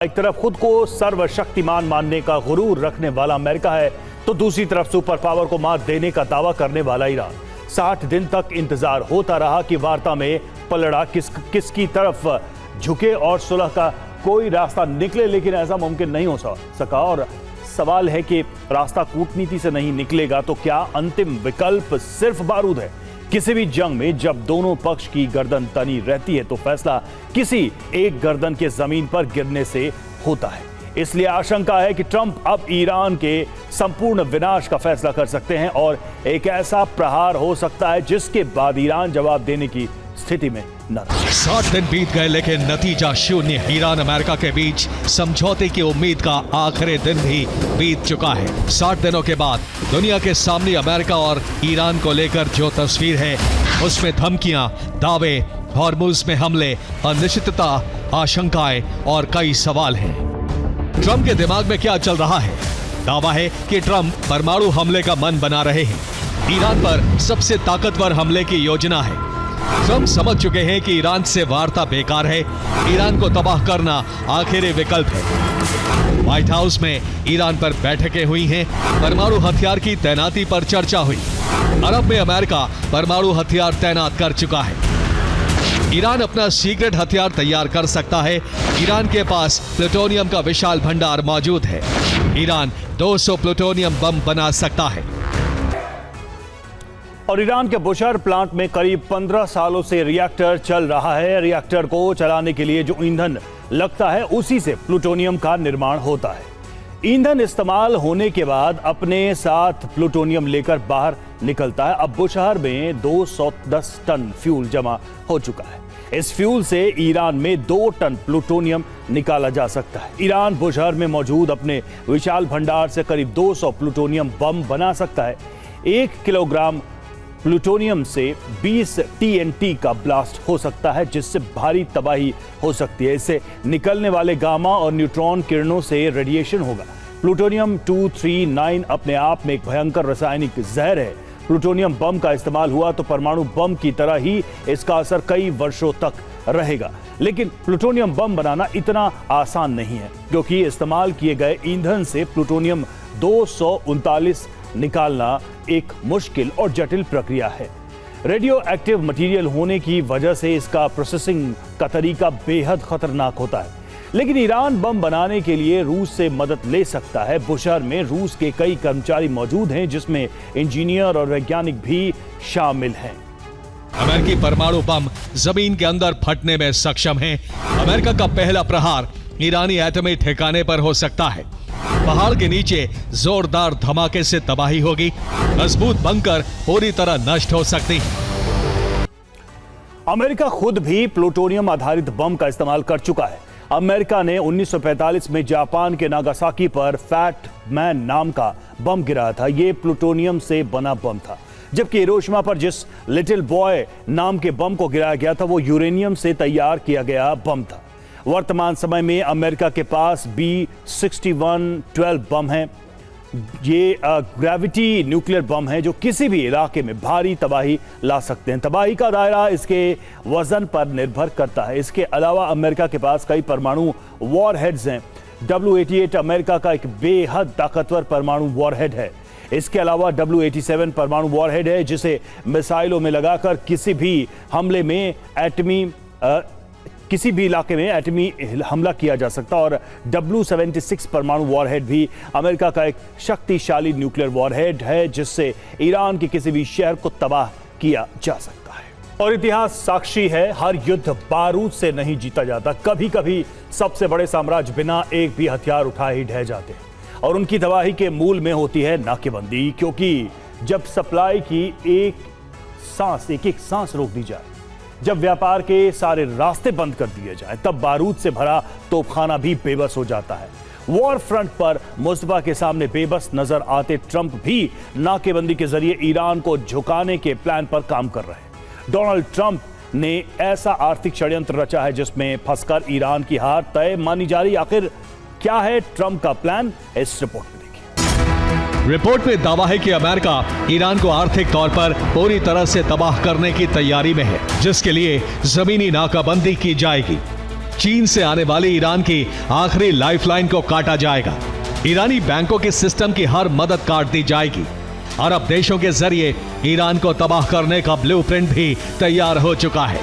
एक तरफ खुद को सर्वशक्तिमान मानने का गुरूर रखने वाला अमेरिका है तो दूसरी तरफ सुपर पावर को मात देने का दावा करने वाला ईरान। 60 दिन तक इंतजार होता रहा कि वार्ता में पलड़ा किसकी तरफ झुके और सुलह का कोई रास्ता निकले, लेकिन ऐसा मुमकिन नहीं हो सका। और सवाल है कि रास्ता कूटनीति से नहीं निकलेगा तो क्या अंतिम विकल्प सिर्फ बारूद है? किसी भी जंग में जब दोनों पक्ष की गर्दन तनी रहती है तो फैसला किसी एक गर्दन के जमीन पर गिरने से होता है। इसलिए आशंका है कि ट्रंप अब ईरान के संपूर्ण विनाश का फैसला कर सकते हैं और एक ऐसा प्रहार हो सकता है जिसके बाद ईरान जवाब देने की स्थिति में न रहे। 60 दिन बीत गए लेकिन नतीजा शून्य। ईरान अमेरिका के बीच समझौते की उम्मीद का आखिरी दिन भी बीत चुका है। 60 दिनों के बाद दुनिया के सामने अमेरिका और ईरान को लेकर जो तस्वीर है उसमें धमकियां, दावे, हॉर्मुज़ में हमले, अनिश्चितता, आशंकाएं और कई सवाल हैं। ट्रंप के दिमाग में क्या चल रहा है? दावा है कि ट्रंप परमाणु हमले का मन बना रहे हैं। ईरान पर सबसे ताकतवर हमले की योजना है। ट्रंप समझ चुके हैं कि ईरान से वार्ता बेकार है, ईरान को तबाह करना आखिरी विकल्प है। व्हाइट हाउस में ईरान पर बैठकें हुई हैं, परमाणु हथियार की तैनाती पर चर्चा हुई। अरब में अमेरिका परमाणु हथियार तैनात कर चुका है। ईरान अपना सीक्रेट हथियार तैयार कर सकता है। ईरान के पास प्लूटोनियम का विशाल भंडार मौजूद है। ईरान 200 प्लूटोनियम बम बना सकता है। और ईरान के बुशहर प्लांट में करीब 15 सालों से रिएक्टर चल रहा है। रिएक्टर को चलाने के लिए जो ईंधन लगता है उसी से प्लूटोनियम का निर्माण होता है। ईंधन इस्तेमाल होने के बाद अपने साथ प्लूटोनियम लेकर बाहर निकलता है। अब बुशहर में 210 टन फ्यूल जमा हो चुका है। इस फ्यूल से ईरान में 2 टन प्लूटोनियम निकाला जा सकता है। ईरान बुशहर में मौजूद अपने विशाल भंडार से करीब 200 प्लूटोनियम बम बना सकता है। 1 किलोग्राम प्लूटोनियम से 20 TNT का ब्लास्ट हो सकता है जिससे भारी तबाही हो सकती है। इससे निकलने वाले गामा और न्यूट्रॉन किरणों से रेडिएशन होगा। प्लूटोनियम 239 अपने आप में एक भयंकर रासायनिक जहर है। प्लूटोनियम बम का इस्तेमाल हुआ तो परमाणु बम की तरह ही इसका असर कई वर्षों तक रहेगा। लेकिन प्लूटोनियम बम बनाना इतना आसान नहीं है क्योंकि इस्तेमाल किए गए ईंधन से प्लूटोनियम 239 निकालना एक मुश्किल और जटिल प्रक्रिया है। रेडियो एक्टिव मटेरियल होने की वजह से इसका प्रोसेसिंग का तरीका बेहद खतरनाक होता है। लेकिन ईरान बम बनाने के लिए रूस से मदद ले सकता है। बुशहर में रूस के कई कर्मचारी मौजूद हैं जिसमें इंजीनियर और वैज्ञानिक भी शामिल हैं। अमेरिकी परमाणु बम जमीन के अंदर फटने में सक्षम है। अमेरिका का पहला प्रहार ईरानी एटमी ठिकाने पर हो सकता है। पहाड़ के नीचे जोरदार धमाके से तबाही होगी। मजबूत बंकर पूरी तरह नष्ट हो सकती है। अमेरिका खुद भी प्लूटोनियम आधारित बम का इस्तेमाल कर चुका है। अमेरिका ने 1945 में जापान के नागासाकी पर फैट मैन नाम का बम गिराया था। यह प्लूटोनियम से बना बम था, जबकि हिरोशिमा पर जिस लिटिल बॉय नाम के बम को गिराया गया था वो यूरेनियम से तैयार किया गया बम था। वर्तमान समय में अमेरिका के पास B6112 बम है। ये ग्रेविटी न्यूक्लियर बम है जो किसी भी इलाके में भारी तबाही ला सकते हैं। तबाही का दायरा इसके वजन पर निर्भर करता है। इसके अलावा अमेरिका के पास कई परमाणु वॉरहेड्स हैं। W88 अमेरिका का एक बेहद ताकतवर परमाणु वॉरहेड है। इसके अलावा W87 परमाणु वॉरहेड है जिसे मिसाइलों में लगाकर किसी भी इलाके में एटमी हमला किया जा सकता। और W76 परमाणु वॉरहेड भी अमेरिका का एक शक्तिशाली न्यूक्लियर वॉरहेड है जिससे ईरान के किसी भी शहर को तबाह किया जा सकता है। और इतिहास साक्षी है, हर युद्ध बारूद से नहीं जीता जाता। कभी कभी सबसे बड़े साम्राज्य बिना एक भी हथियार उठाए ही ढह जाते हैं और उनकी तबाही के मूल में होती है नाकेबंदी। क्योंकि जब सप्लाई की एक एक सांस रोक दी जाए, जब व्यापार के सारे रास्ते बंद कर दिए जाए, तब बारूद से भरा तोपखाना भी बेबस हो जाता है। वॉर फ्रंट पर मुस्तफा के सामने बेबस नजर आते ट्रंप भी नाकेबंदी के जरिए ईरान को झुकाने के प्लान पर काम कर रहे हैं। डोनाल्ड ट्रंप ने ऐसा आर्थिक षड्यंत्र रचा है जिसमें फंसकर ईरान की हार तय मानी जा रही। आखिर क्या है ट्रंप का प्लान? इस रिपोर्ट में देखिए। रिपोर्ट में दावा है कि अमेरिका ईरान को आर्थिक तौर पर पूरी तरह से तबाह करने की तैयारी में है, जिसके लिए जमीनी नाकाबंदी की जाएगी। चीन से आने वाली ईरान की आखिरी लाइफलाइन को काटा जाएगा। ईरानी बैंकों के सिस्टम की हर मदद काट दी जाएगी। अरब देशों के जरिए ईरान को तबाह करने का ब्लूप्रिंट भी तैयार हो चुका है।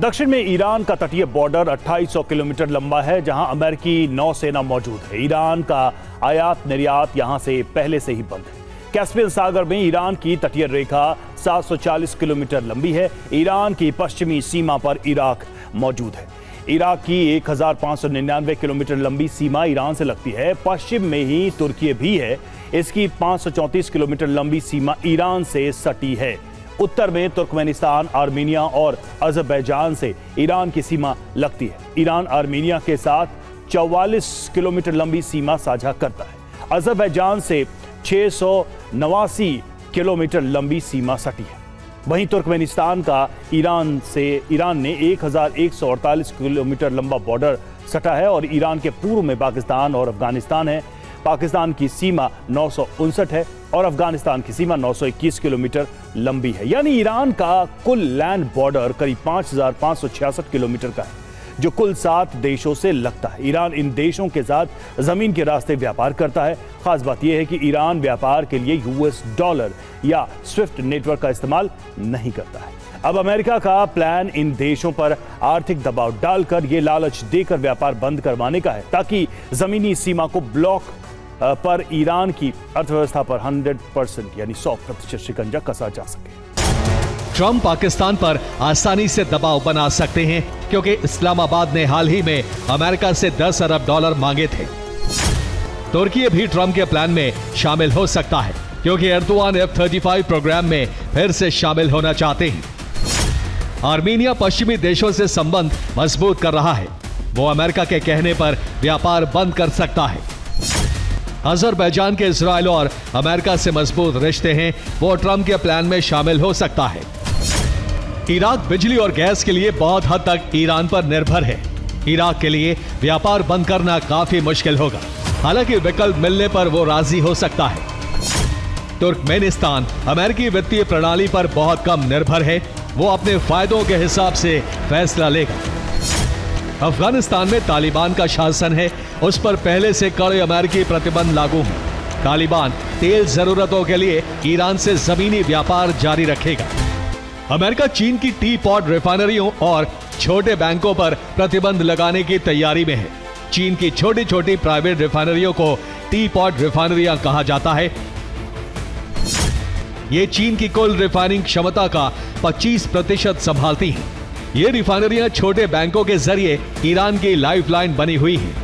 दक्षिण में ईरान का तटीय बॉर्डर 2800 किलोमीटर लंबा है, जहां अमेरिकी नौसेना मौजूद है। ईरान का आयात निर्यात यहां से पहले से ही बंद है। कैस्पियन सागर में ईरान की तटीय रेखा 740 किलोमीटर लंबी है। ईरान की पश्चिमी सीमा पर इराक मौजूद है। इराक की 1599 किलोमीटर लंबी सीमा ईरान से लगती है। पश्चिम में ही तुर्की भी है। इसकी 534 किलोमीटर लंबी सीमा ईरान से सटी है। उत्तर में तुर्कमेनिस्तान, आर्मीनिया और अजरबैजान से ईरान की सीमा लगती है। ईरान आर्मीनिया के साथ 44 किलोमीटर लंबी सीमा साझा करता है। अजरबैजान से 689 किलोमीटर लंबी सीमा सटी है। वहीं तुर्कमेनिस्तान का ईरान ने 1148 किलोमीटर लंबा बॉर्डर सटा है और ईरान के पूर्व में पाकिस्तान और अफगानिस्तान है। पाकिस्तान की सीमा 959 है और अफगानिस्तान की सीमा 921 किलोमीटर लंबी है। यानी ईरान का कुल लैंड बॉर्डर करीब 5566 किलोमीटर का है, जो कुल 7 देशों से लगता है। ईरान इन देशों के साथ जमीन के रास्ते व्यापार करता है। खास बात यह है कि ईरान व्यापार के लिए यूएस डॉलर या स्विफ्ट नेटवर्क का इस्तेमाल नहीं करता है। अब अमेरिका का प्लान इन देशों पर आर्थिक दबाव डालकर ये लालच देकर व्यापार बंद करवाने का है, ताकि जमीनी सीमा को ब्लॉक पर ईरान की अर्थव्यवस्था पर 100% यानी 100% शिकंजा कसा जा सके। ट्रंप पाकिस्तान पर आसानी से दबाव बना सकते हैं, क्योंकि इस्लामाबाद ने हाल ही में अमेरिका से 10 अरब डॉलर मांगे थे। तुर्की भी ट्रंप के प्लान में शामिल हो सकता है, क्योंकि एर्दोआन F-35 प्रोग्राम में फिर से शामिल होना चाहते हैं। आर्मीनिया पश्चिमी देशों से संबंध मजबूत कर रहा है। वो अमेरिका के कहने पर व्यापार बंद कर सकता है। अजरबैजान के इजराइल और अमेरिका से मजबूत रिश्ते हैं, वो ट्रंप के प्लान में शामिल हो सकता है। इराक बिजली और गैस के लिए बहुत हद तक ईरान पर निर्भर है। इराक के लिए व्यापार बंद करना काफी मुश्किल होगा, हालांकि विकल्प मिलने पर वो राजी हो सकता है। तुर्कमेनिस्तान अमेरिकी वित्तीय प्रणाली पर बहुत कम निर्भर है, वो अपने फायदों के हिसाब से फैसला लेगा। अफगानिस्तान में तालिबान का शासन है, उस पर पहले से कड़े अमेरिकी प्रतिबंध लागू हैं। तालिबान तेल जरूरतों के लिए ईरान से जमीनी व्यापार जारी रखेगा। अमेरिका चीन की टी पॉट रिफाइनरियों और छोटे बैंकों पर प्रतिबंध लगाने की तैयारी में है। चीन की छोटी छोटी प्राइवेट रिफाइनरियों को टी पॉट रिफाइनरियां कहा जाता है। ये चीन की कुल रिफाइनिंग क्षमता का 25% संभालती हैं। ये रिफाइनरियां छोटे बैंकों के जरिए ईरान की लाइफलाइन बनी हुई हैं।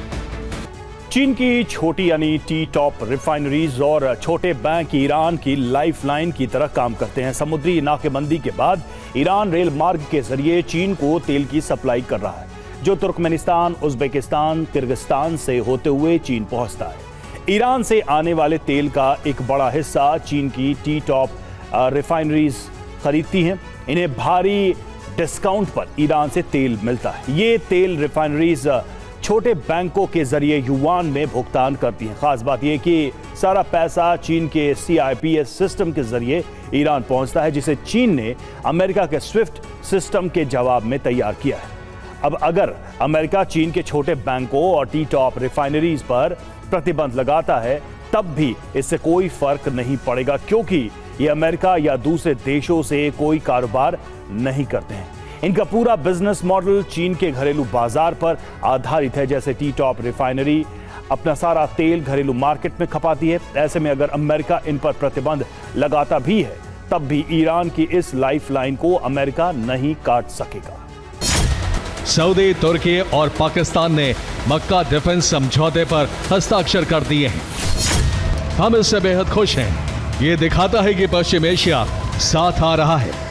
चीन की छोटी यानी टी टॉप रिफाइनरीज और छोटे बैंक ईरान की लाइफलाइन की तरह काम करते हैं। समुद्री नाकेबंदी के बाद ईरान रेल मार्ग के जरिए चीन को तेल की सप्लाई कर रहा है, जो तुर्कमेनिस्तान, उज्बेकिस्तान, किर्गिस्तान से होते हुए चीन पहुंचता है। ईरान से आने वाले तेल का एक बड़ा हिस्सा चीन की टी टॉप रिफाइनरीज खरीदती हैं। इन्हें भारी डिस्काउंट पर ईरान से तेल मिलता है। ये तेल रिफाइनरीज छोटे बैंकों के जरिए युआन में भुगतान करती हैं। खास बात यह कि सारा पैसा चीन के CIPS सिस्टम के जरिए ईरान पहुंचता है, जिसे चीन ने अमेरिका के स्विफ्ट सिस्टम के जवाब में तैयार किया है। अब अगर अमेरिका चीन के छोटे बैंकों और टी टॉप रिफाइनरीज पर प्रतिबंध लगाता है, तब भी इससे कोई फर्क नहीं पड़ेगा, क्योंकि ये अमेरिका या दूसरे देशों से कोई कारोबार नहीं करते हैं। इनका पूरा बिजनेस मॉडल चीन के घरेलू बाजार पर आधारित है। जैसे टी टॉप रिफाइनरी अपना सारा तेल घरेलू मार्केट में खपाती है। ऐसे में अगर अमेरिका इन पर प्रतिबंध लगाता भी है, तब भी ईरान की इस लाइफलाइन को अमेरिका नहीं काट सकेगा। सऊदी, तुर्की और पाकिस्तान ने मक्का डिफेंस समझौते पर हस्ताक्षर कर दिए हैं। हम इससे बेहद खुश हैं। ये दिखाता है कि पश्चिम एशिया साथ आ रहा है।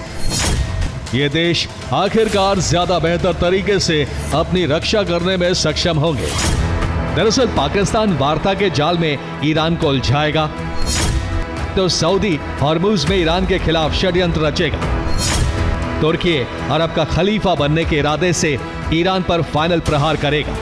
ये देश आखिरकार ज्यादा बेहतर तरीके से अपनी रक्षा करने में सक्षम होंगे। दरअसल पाकिस्तान वार्ता के जाल में ईरान को उलझाएगा, तो सऊदी हॉर्मुज में ईरान के खिलाफ षड्यंत्र रचेगा। तुर्की अरब का खलीफा बनने के इरादे से ईरान पर फाइनल प्रहार करेगा।